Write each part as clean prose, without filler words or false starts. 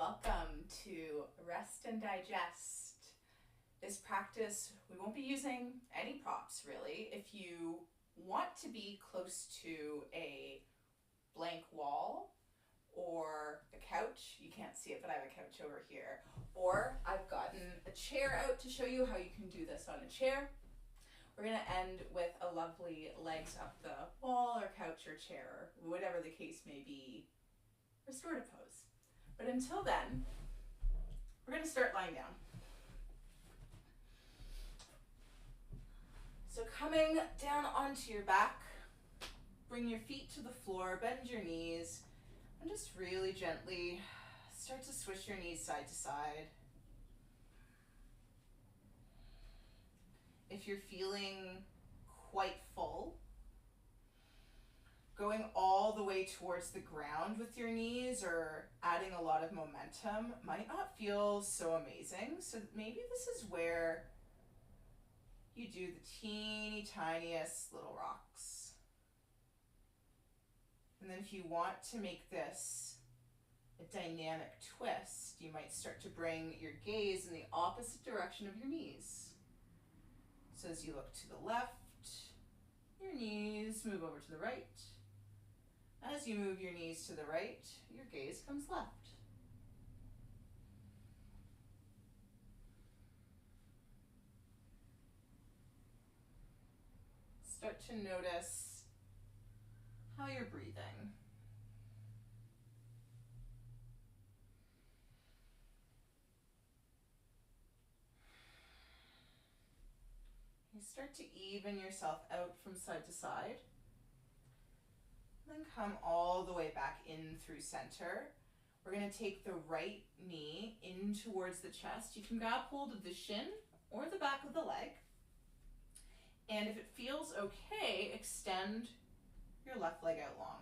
welcome to Rest and Digest. This practice, we won't be using any props really. If you want to be close to a blank wall or a couch, you can't see it, but I have a couch over here, or I've gotten a chair out to show you how you can do this on a chair. We're going to end with a lovely legs up the wall or couch or chair, or whatever the case may be, restorative pose. But until then, we're going to start lying down. So coming down onto your back, bring your feet to the floor, bend your knees, and just really gently start to swish your knees side to side. If you're feeling quite full, going all the way towards the ground with your knees or adding a lot of momentum might not feel so amazing. So maybe this is where you do the teeny tiniest little rocks. And then if you want to make this a dynamic twist, you might start to bring your gaze in the opposite direction of your knees. So as you look to the left, your knees move over to the right. As you move your knees to the right, your gaze comes left. Start to notice how you're breathing. You start to even yourself out from side to side. Then come all the way back in through center. We're going to take the right knee in towards the chest. You can grab hold of the shin or the back of the leg. And if it feels okay, extend your left leg out long.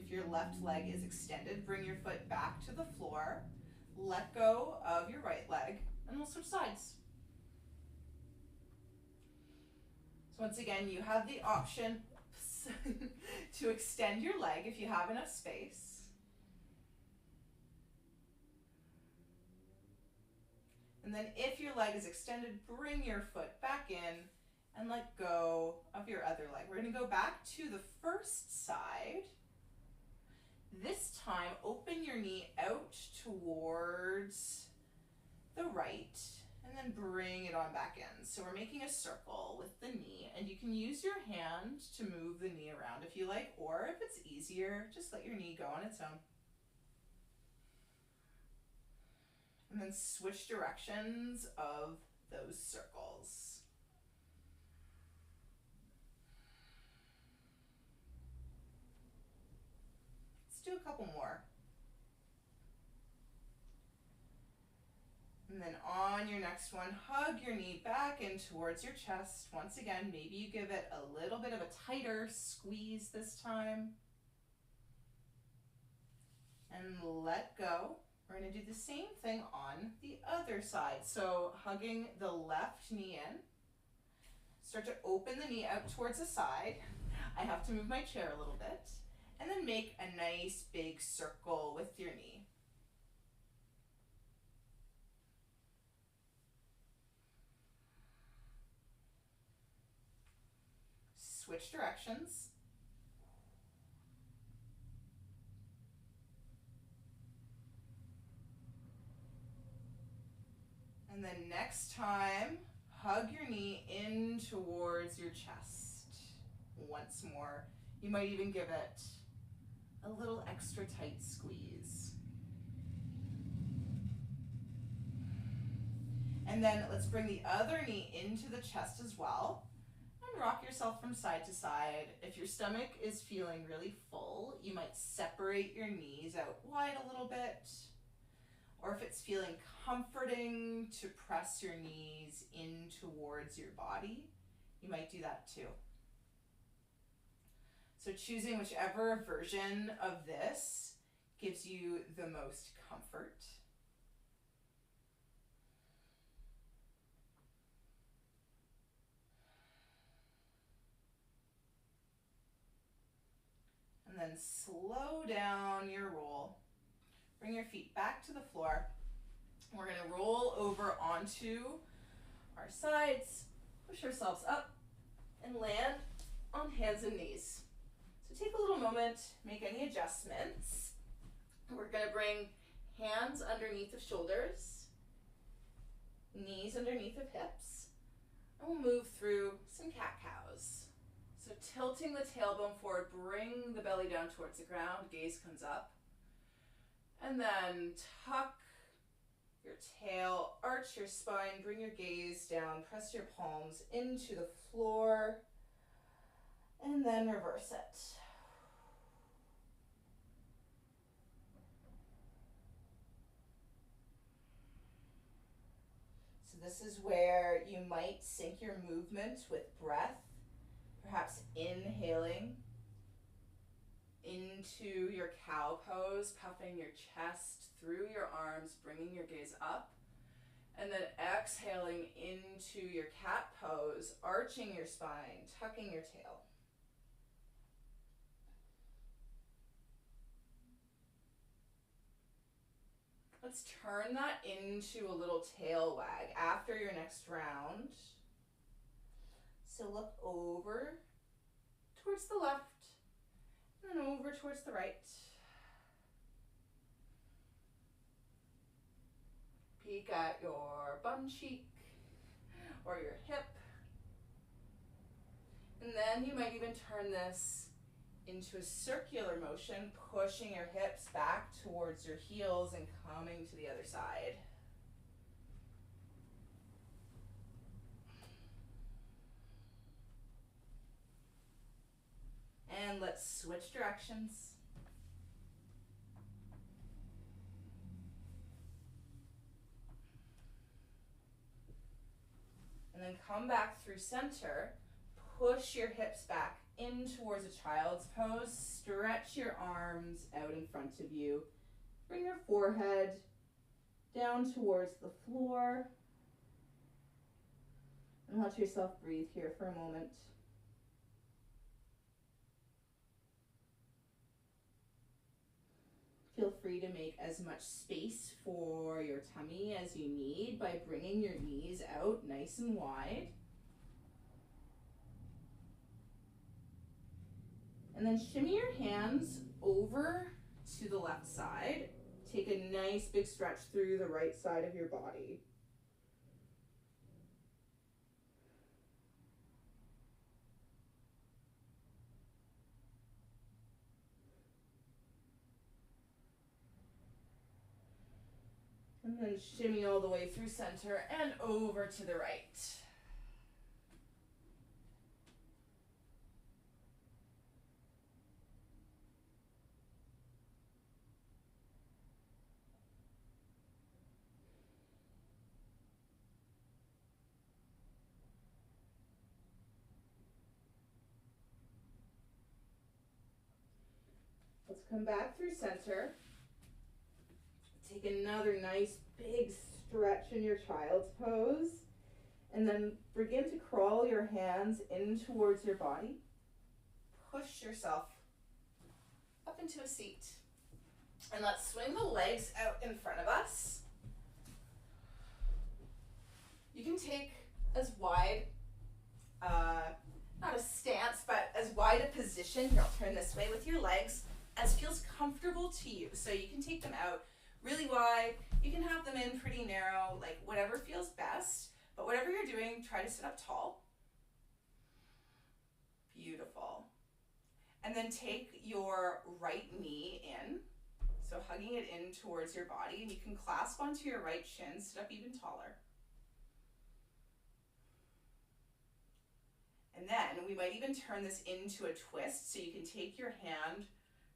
If your left leg is extended, bring your foot back to the floor. Let go of your right leg, and we'll switch sides. So once again, you have the option to extend your leg if you have enough space. And then if your leg is extended, bring your foot back in and let go of your other leg. We're going to go back to the first side. This time, open your knee out towards the right and then bring it on back in. So we're making a circle with the knee, and you can use your hand to move the knee around if you like, or if it's easier, just let your knee go on its own. And then switch directions of those circles. Do a couple more. And then on your next one, hug your knee back in towards your chest. Once again, maybe you give it a little bit of a tighter squeeze this time. And let go. We're going to do the same thing on the other side. So hugging the left knee in. Start to open the knee out towards the side. I have to move my chair a little bit. And then make a nice big circle with your knee. Switch directions. And then next time, hug your knee in towards your chest. Once more. You might even give it a little extra tight squeeze. And then let's bring the other knee into the chest as well and rock yourself from side to side. If your stomach is feeling really full, you might separate your knees out wide a little bit. Or if it's feeling comforting to press your knees in towards your body, you might do that too. So choosing whichever version of this gives you the most comfort. then slow down your roll. Bring your feet back to the floor. We're going to roll over onto our sides, push ourselves up, and land on hands and knees. So take a little moment, make any adjustments. We're going to bring hands underneath of shoulders, knees underneath of hips, and we'll move through some cat-cows. So tilting the tailbone forward, bring the belly down towards the ground, gaze comes up, and then tuck your tail, arch your spine, bring your gaze down, press your palms into the floor, and then reverse it. So this is where you might sync your movement with breath, perhaps inhaling into your cow pose, puffing your chest through your arms, bringing your gaze up, and then exhaling into your cat pose, arching your spine, tucking your tail. Let's turn that into a little tail wag after your next round. So look over towards the left and over towards the right. Peek at your bum cheek or your hip. And then you might even turn this into a circular motion, pushing your hips back towards your heels and coming to the other side. And let's switch directions. And then come back through center. Push your hips back in towards a child's pose. Stretch your arms out in front of you. Bring your forehead down towards the floor. And let yourself breathe here for a moment. Feel free to make as much space for your tummy as you need by bringing your knees out nice and wide. And then shimmy your hands over to the left side. Take a nice big stretch through the right side of your body. And then shimmy all the way through center and over to the right. Let's come back through center. Take another nice big stretch in your child's pose. And then begin to crawl your hands in towards your body. Push yourself up into a seat. And let's swing the legs out in front of us. You can take as wide, not a stance, but as wide a position, here I'll turn this way with your legs, as feels comfortable to you. So you can take them out really wide, you can have them in pretty narrow, like whatever feels best, but whatever you're doing, try to sit up tall. Beautiful. And then take your right knee in, so hugging it in towards your body, and you can clasp onto your right shin, sit up even taller. And then we might even turn this into a twist, so you can take your hand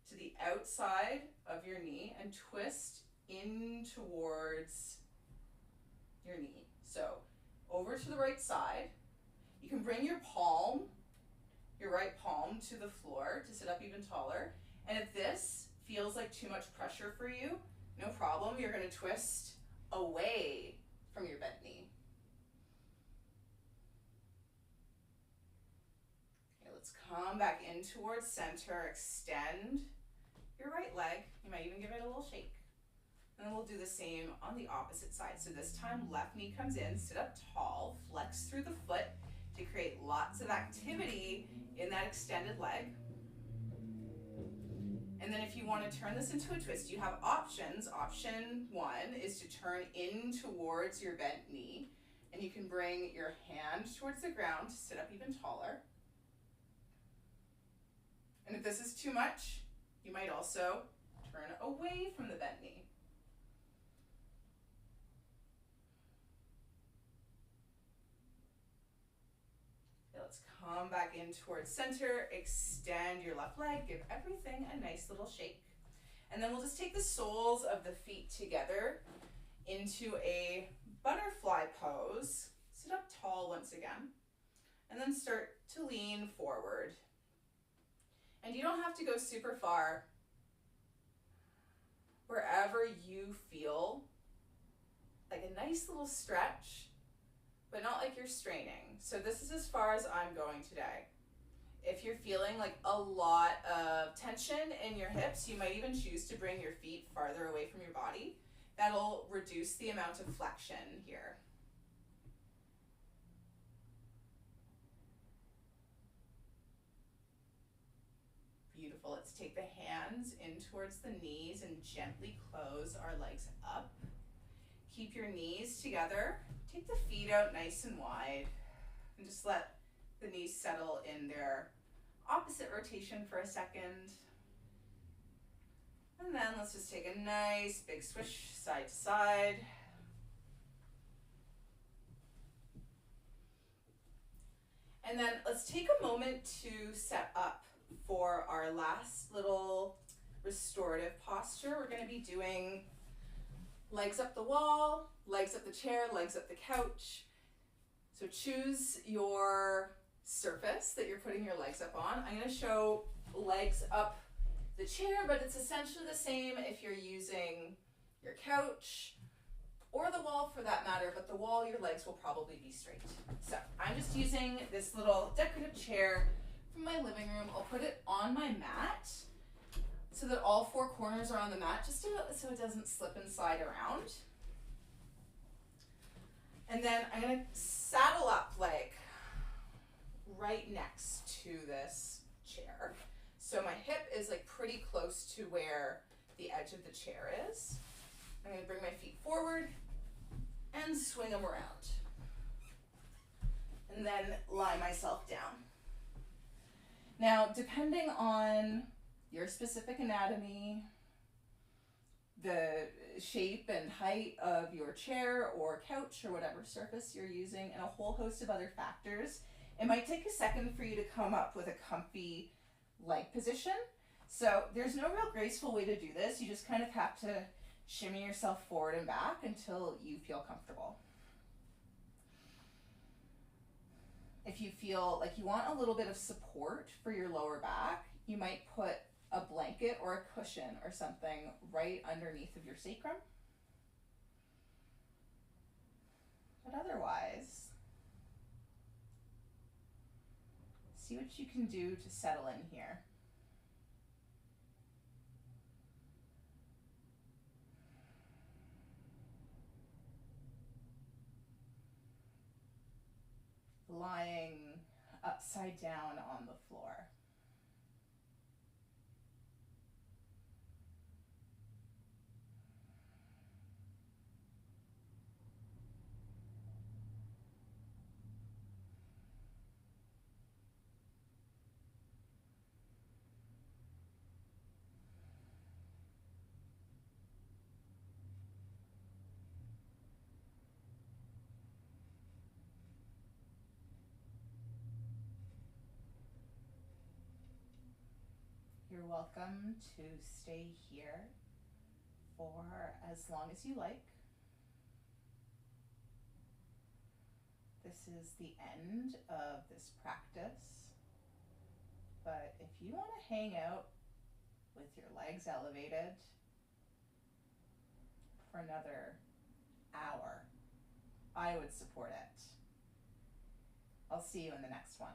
to the outside of your knee and twist in towards your knee. So over to the right side. You can bring your right palm to the floor to sit up even taller. And if this feels like too much pressure for you, no problem. You're going to twist away from your bent knee. Okay, let's come back in towards center, extend your right leg. You might even give it a little shake. And then we'll do the same on the opposite side. So this time, left knee comes in, sit up tall, flex through the foot to create lots of activity in that extended leg. And then if you want to turn this into a twist, you have options. Option one is to turn in towards your bent knee, and you can bring your hand towards the ground to sit up even taller. And if this is too much, you might also turn away from the bent knee. Let's come back in towards center, extend your left leg, give everything a nice little shake. And then we'll just take the soles of the feet together into a butterfly pose. Sit up tall once again, and then start to lean forward. And you don't have to go super far. Wherever you feel like a nice little stretch, but not like you're straining. So this is as far as I'm going today. If you're feeling like a lot of tension in your hips, you might even choose to bring your feet farther away from your body. That'll reduce the amount of flexion here. Beautiful. Let's take the hands in towards the knees and gently close our legs up. Keep your knees together. Take the feet out nice and wide, and just let the knees settle in their opposite rotation for a second. And then let's just take a nice big swish side to side. And then let's take a moment to set up for our last little restorative posture. We're going to be doing legs up the wall, legs up the chair, legs up the couch. So choose your surface that you're putting your legs up on. I'm going to show legs up the chair, but it's essentially the same if you're using your couch or the wall for that matter, but the wall, your legs will probably be straight. So I'm just using this little decorative chair from my living room. I'll put it on my mat so that all four corners are on the mat, just so it doesn't slip and slide around. And then I'm going to saddle up like right next to this chair. So my hip is like pretty close to where the edge of the chair is. I'm going to bring my feet forward and swing them around. And then lie myself down. Now, depending on your specific anatomy, the shape and height of your chair or couch or whatever surface you're using, and a whole host of other factors, it might take a second for you to come up with a comfy leg position. So there's no real graceful way to do this. You just kind of have to shimmy yourself forward and back until you feel comfortable. If you feel like you want a little bit of support for your lower back, you might put a blanket or a cushion or something right underneath of your sacrum. But otherwise, see what you can do to settle in here. Lying upside down on the floor. You're welcome to stay here for as long as you like. This is the end of this practice, but if you want to hang out with your legs elevated for another hour, I would support it. I'll see you in the next one.